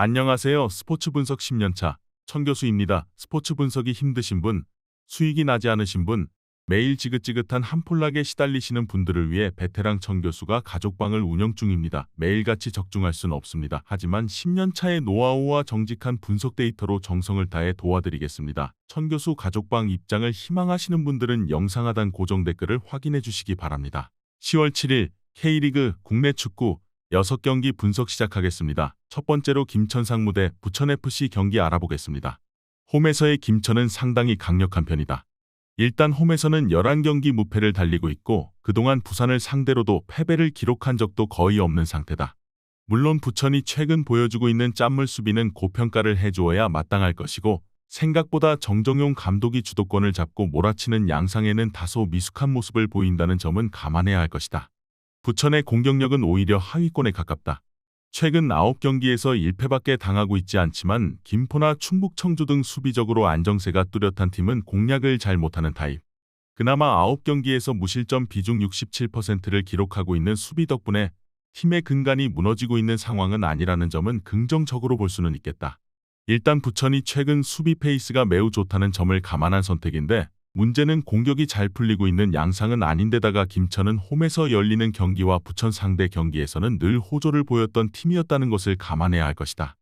안녕하세요. 스포츠 분석 10년차 천교수입니다. 스포츠 분석이 힘드신 분, 수익이 나지 않으신 분, 매일 지긋지긋한 한폴락에 시달리시는 분들을 위해 베테랑 천교수가 가족방을 운영 중입니다. 매일같이 적중할 수는 없습니다. 하지만 10년차의 노하우와 정직한 분석 데이터로 정성을 다해 도와드리겠습니다. 천교수 가족방 입장을 희망하시는 분들은 영상 하단 고정 댓글을 확인해 주시기 바랍니다. 10월 7일 K리그 국내 축구 6경기 분석 시작하겠습니다. 첫 번째로 김천 상무대 부천FC 경기 알아보겠습니다. 홈에서의 김천은 상당히 강력한 편이다. 일단 홈에서는 11경기 무패를 달리고 있고 그동안 부산을 상대로도 패배를 기록한 적도 거의 없는 상태다. 물론 부천이 최근 보여주고 있는 짠물 수비는 고평가를 해주어야 마땅할 것이고 생각보다 정정용 감독이 주도권을 잡고 몰아치는 양상에는 다소 미숙한 모습을 보인다는 점은 감안해야 할 것이다. 부천의 공격력은 오히려 하위권에 가깝다. 최근 9경기에서 1패밖에 당하고 있지 않지만 김포나 충북 청주 등 수비적으로 안정세가 뚜렷한 팀은 공략을 잘 못하는 타입. 그나마 9경기에서 무실점 비중 67%를 기록하고 있는 수비 덕분에 팀의 근간이 무너지고 있는 상황은 아니라는 점은 긍정적으로 볼 수는 있겠다. 일단 부천이 최근 수비 페이스가 매우 좋다는 점을 감안한 선택인데 문제는 공격이 잘 풀리고 있는 양상은 아닌데다가 김천은 홈에서 열리는 경기와 부천 상대 경기에서는 늘 호조를 보였던 팀이었다는 것을 감안해야 할 것이다.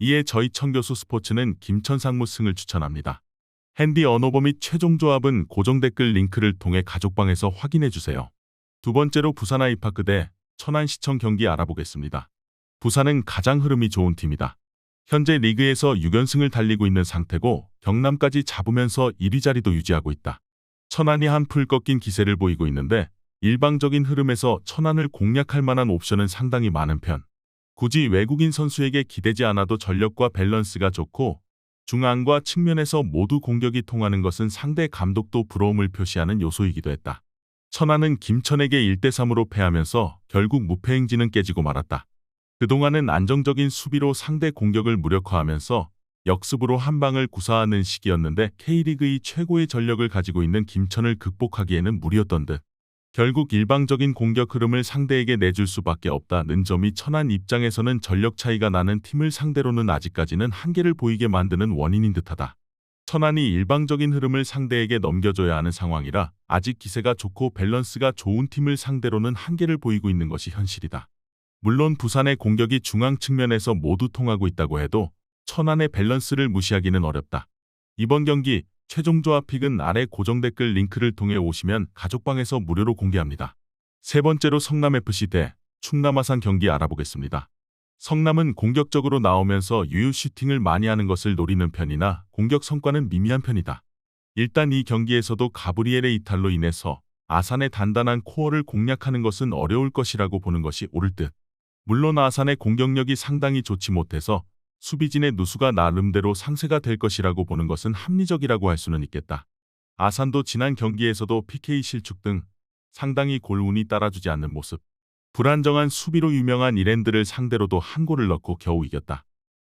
이에 저희 천교수 스포츠는 김천 상무 승을 추천합니다. 핸디 언어버 및 최종 조합은 고정 댓글 링크를 통해 가족방에서 확인해주세요. 두 번째로 부산 아이파크 대 천안시청 경기 알아보겠습니다. 부산은 가장 흐름이 좋은 팀이다. 현재 리그에서 6연승을 달리고 있는 상태고 경남까지 잡으면서 1위 자리도 유지하고 있다. 천안이 한풀 꺾인 기세를 보이고 있는데 일방적인 흐름에서 천안을 공략할 만한 옵션은 상당히 많은 편. 굳이 외국인 선수에게 기대지 않아도 전력과 밸런스가 좋고 중앙과 측면에서 모두 공격이 통하는 것은 상대 감독도 부러움을 표시하는 요소이기도 했다. 천안은 김천에게 1대3으로 패하면서 결국 무패 행진은 깨지고 말았다. 그동안은 안정적인 수비로 상대 공격을 무력화하면서 역습으로 한 방을 구사하는 시기였는데 K리그의 최고의 전력을 가지고 있는 김천을 극복하기에는 무리였던 듯. 결국 일방적인 공격 흐름을 상대에게 내줄 수밖에 없다는 점이 천안 입장에서는 전력 차이가 나는 팀을 상대로는 아직까지는 한계를 보이게 만드는 원인인 듯하다. 천안이 일방적인 흐름을 상대에게 넘겨줘야 하는 상황이라 아직 기세가 좋고 밸런스가 좋은 팀을 상대로는 한계를 보이고 있는 것이 현실이다. 물론 부산의 공격이 중앙 측면에서 모두 통하고 있다고 해도 천안의 밸런스를 무시하기는 어렵다. 이번 경기 최종 조합 픽은 아래 고정 댓글 링크를 통해 오시면 가족방에서 무료로 공개합니다. 세 번째로 성남FC 대 충남아산 경기 알아보겠습니다. 성남은 공격적으로 나오면서 유효 슈팅을 많이 하는 것을 노리는 편이나 공격 성과는 미미한 편이다. 일단 이 경기에서도 가브리엘의 이탈로 인해서 아산의 단단한 코어를 공략하는 것은 어려울 것이라고 보는 것이 옳을 듯. 물론 아산의 공격력이 상당히 좋지 못해서 수비진의 누수가 나름대로 상쇄가 될 것이라고 보는 것은 합리적이라고 할 수는 있겠다. 아산도 지난 경기에서도 PK 실축 등 상당히 골운이 따라주지 않는 모습. 불안정한 수비로 유명한 이랜드를 상대로도 한 골을 넣고 겨우 이겼다.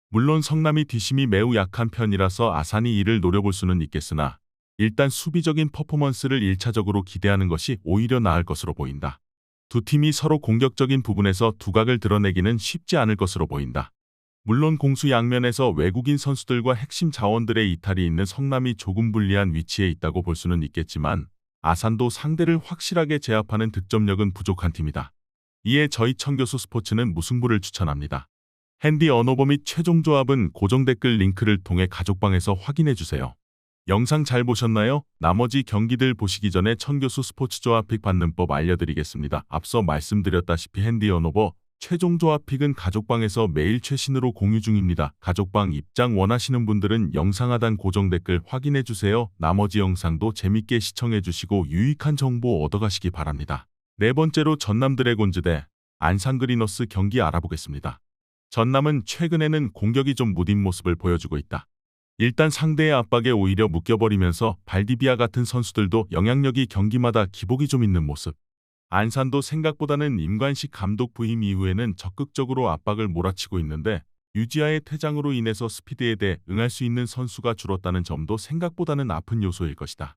물론 성남이 뒷심이 매우 약한 편이라서 아산이 이를 노려볼 수는 있겠으나 일단 수비적인 퍼포먼스를 1차적으로 기대하는 것이 오히려 나을 것으로 보인다. 두 팀이 서로 공격적인 부분에서 두각을 드러내기는 쉽지 않을 것으로 보인다. 물론 공수 양면에서 외국인 선수들과 핵심 자원들의 이탈이 있는 성남이 조금 불리한 위치에 있다고 볼 수는 있겠지만 아산도 상대를 확실하게 제압하는 득점력은 부족한 팀이다. 이에 저희 천교수 스포츠는 무승부를 추천합니다. 핸디 언어버 및 최종 조합은 고정 댓글 링크를 통해 가족방에서 확인해주세요. 영상 잘 보셨나요? 나머지 경기들 보시기 전에 천교수 스포츠 조합 픽 받는 법 알려드리겠습니다. 앞서 말씀드렸다시피 핸디 언어버 최종 조합 픽은 가족방에서 매일 최신으로 공유 중입니다. 가족방 입장 원하시는 분들은 영상 하단 고정 댓글 확인해주세요. 나머지 영상도 재밌게 시청해주시고 유익한 정보 얻어가시기 바랍니다. 네 번째로 전남 드래곤즈 대 안산 그리너스 경기 알아보겠습니다. 전남은 최근에는 공격이 좀 무딘 모습을 보여주고 있다. 일단 상대의 압박에 오히려 묶여버리면서 발디비아 같은 선수들도 영향력이 경기마다 기복이 좀 있는 모습. 안산도 생각보다는 임관식 감독 부임 이후에는 적극적으로 압박을 몰아치고 있는데 유지아의 퇴장으로 인해서 스피드에 대해 응할 수 있는 선수가 줄었다는 점도 생각보다는 아픈 요소일 것이다.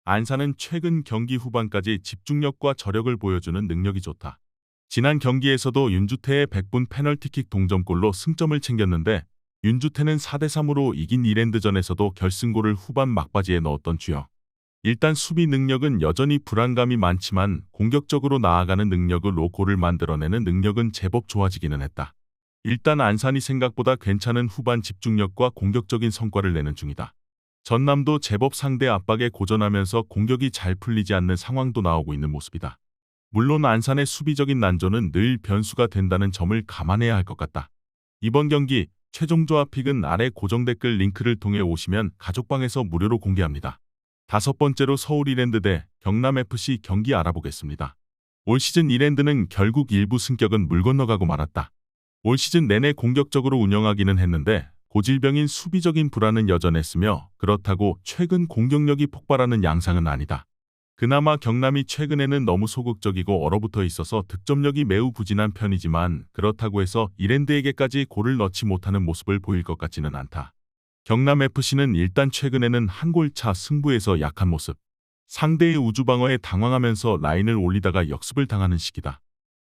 안산은 최근 경기 후반까지 집중력과 저력을 보여주는 능력이 좋다. 지난 경기에서도 윤주태의 100분 페널티킥 동점골로 승점을 챙겼는데 윤주태는 4대3으로 이긴 이랜드전에서도 결승골을 후반 막바지에 넣었던 주역. 일단 수비 능력은 여전히 불안감이 많지만 공격적으로 나아가는 능력으로 골을 만들어내는 능력은 제법 좋아지기는 했다. 일단 안산이 생각보다 괜찮은 후반 집중력과 공격적인 성과를 내는 중이다. 전남도 제법 상대 압박에 고전하면서 공격이 잘 풀리지 않는 상황도 나오고 있는 모습이다. 물론 안산의 수비적인 난조는 늘 변수가 된다는 점을 감안해야 할 것 같다. 이번 경기 최종 조합 픽은 아래 고정 댓글 링크를 통해 오시면 가족방에서 무료로 공개합니다. 5번째로 서울 이랜드 대 경남FC 경기 알아보겠습니다. 올 시즌 이랜드는 결국 일부 승격은 물 건너가고 말았다. 올 시즌 내내 공격적으로 운영하기는 했는데 고질병인 수비적인 불안은 여전했으며 그렇다고 최근 공격력이 폭발하는 양상은 아니다. 그나마 경남이 최근에는 너무 소극적이고 얼어붙어 있어서 득점력이 매우 부진한 편이지만 그렇다고 해서 이랜드에게까지 골을 넣지 못하는 모습을 보일 것 같지는 않다. 경남FC는 일단 최근에는 한 골차 승부에서 약한 모습. 상대의 우주방어에 당황하면서 라인을 올리다가 역습을 당하는 시기다.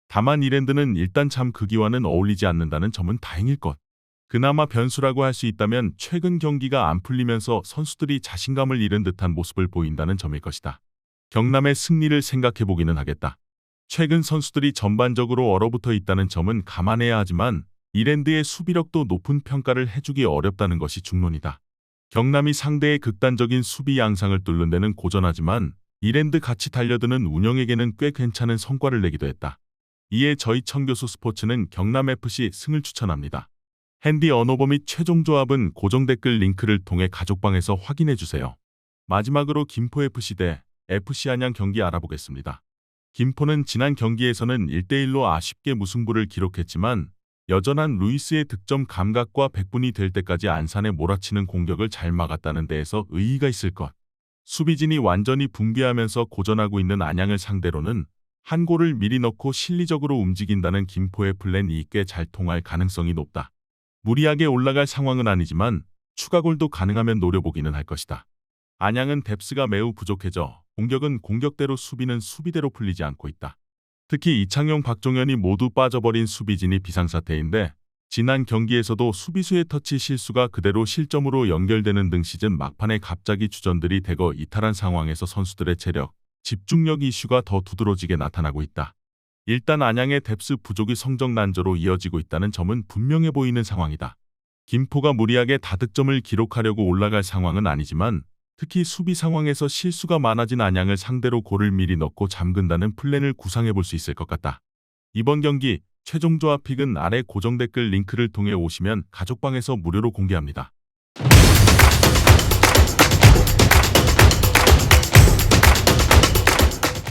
다만 이랜드는 일단 참 그 기와는 어울리지 않는다는 점은 다행일 것. 그나마 변수라고 할 수 있다면 최근 경기가 안 풀리면서 선수들이 자신감을 잃은 듯한 모습을 보인다는 점일 것이다. 경남의 승리를 생각해보기는 하겠다. 최근 선수들이 전반적으로 얼어붙어 있다는 점은 감안해야 하지만 이랜드의 수비력도 높은 평가를 해주기 어렵다는 것이 중론이다. 경남이 상대의 극단적인 수비 양상을 뚫는 데는 고전하지만 이랜드 같이 달려드는 운영에게는 꽤 괜찮은 성과를 내기도 했다. 이에 저희 청교수 스포츠는 경남FC 승을 추천합니다. 핸디 언어버 및 최종 조합은 고정 댓글 링크를 통해 가족방에서 확인해주세요. 마지막으로 김포FC 대 FC 안양 경기 알아보겠습니다. 김포는 지난 경기에서는 1대1로 아쉽게 무승부를 기록했지만 여전한 루이스의 득점 감각과 100분이 될 때까지 안산에 몰아치는 공격을 잘 막았다는 데에서 의의가 있을 것. 수비진이 완전히 붕괴하면서 고전하고 있는 안양을 상대로는 한 골을 미리 넣고 실리적으로 움직인다는 김포의 플랜이 꽤 잘 통할 가능성이 높다. 무리하게 올라갈 상황은 아니지만 추가골도 가능하면 노려보기는 할 것이다. 안양은 뎁스가 매우 부족해져 공격은 공격대로 수비는 수비대로 풀리지 않고 있다. 특히 이창용, 박종현이 모두 빠져버린 수비진이 비상사태인데 지난 경기에서도 수비수의 터치 실수가 그대로 실점으로 연결되는 등 시즌 막판에 갑자기 주전들이 대거 이탈한 상황에서 선수들의 체력, 집중력 이슈가 더 두드러지게 나타나고 있다. 일단 안양의 뎁스 부족이 성적 난조로 이어지고 있다는 점은 분명해 보이는 상황이다. 김포가 무리하게 다득점을 기록하려고 올라갈 상황은 아니지만 특히 수비 상황에서 실수가 많아진 안양을 상대로 골을 미리 넣고 잠근다는 플랜을 구상해 볼 수 있을 것 같다. 이번 경기 최종 조합 픽은 아래 고정 댓글 링크를 통해 오시면 가족방에서 무료로 공개합니다.